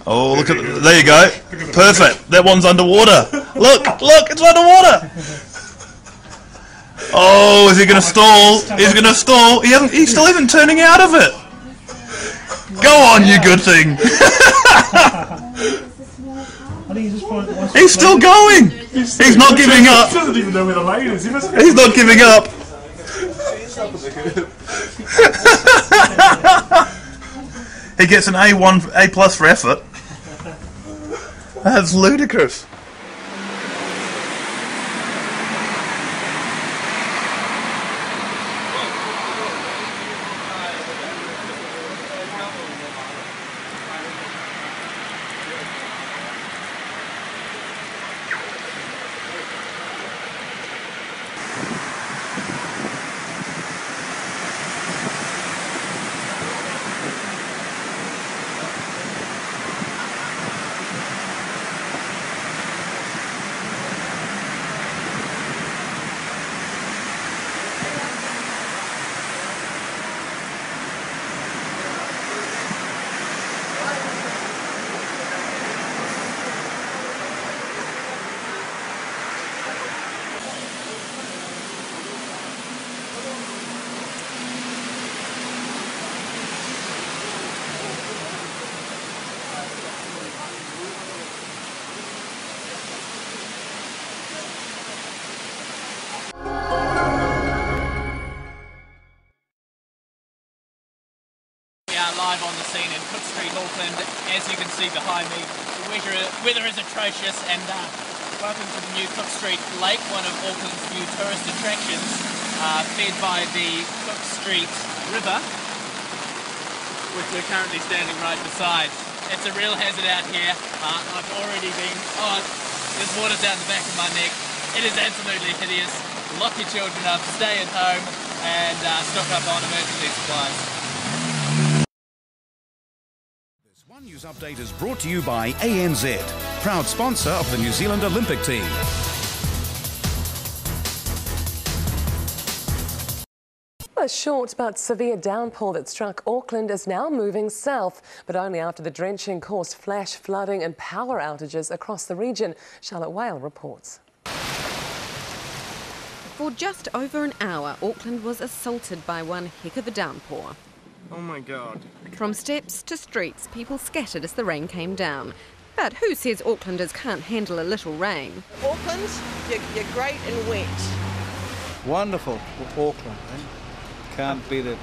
Oh, look at there you go. Perfect. That one's underwater. Look, it's underwater. Oh, is he going to stall? He's going to stall. He's still even turning out of it. Go on, you good thing. He's still going. He's not giving up. He doesn't even know where the lane is. He's not giving up. He gets an A+ for effort. That's ludicrous. Live on the scene in Cook Street, Auckland. As you can see behind me, the weather is atrocious, and welcome to the new Cook Street Lake, one of Auckland's new tourist attractions, fed by the Cook Street River, which we're currently standing right beside. It's a real hazard out here. I've already been... Oh, there's water down the back of my neck. It is absolutely hideous. Lock your children up, stay at home, and stock up on emergency supplies. One News Update is brought to you by ANZ, proud sponsor of the New Zealand Olympic team. A short but severe downpour that struck Auckland is now moving south, but only after the drenching caused flash flooding and power outages across the region. Charlotte Whale reports. For just over an hour, Auckland was assaulted by one heck of a downpour. Oh my God. From steps to streets, people scattered as the rain came down. But who says Aucklanders can't handle a little rain? Auckland, you're great and wet. Wonderful, Auckland, eh? Can't beat it.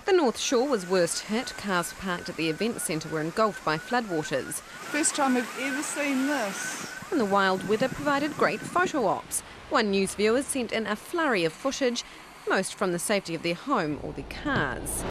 The North Shore was worst hit. Cars parked at the event centre were engulfed by floodwaters. First time I've ever seen this. And the wild weather provided great photo ops. One News viewers sent in a flurry of footage, most from the safety of their home or their cars.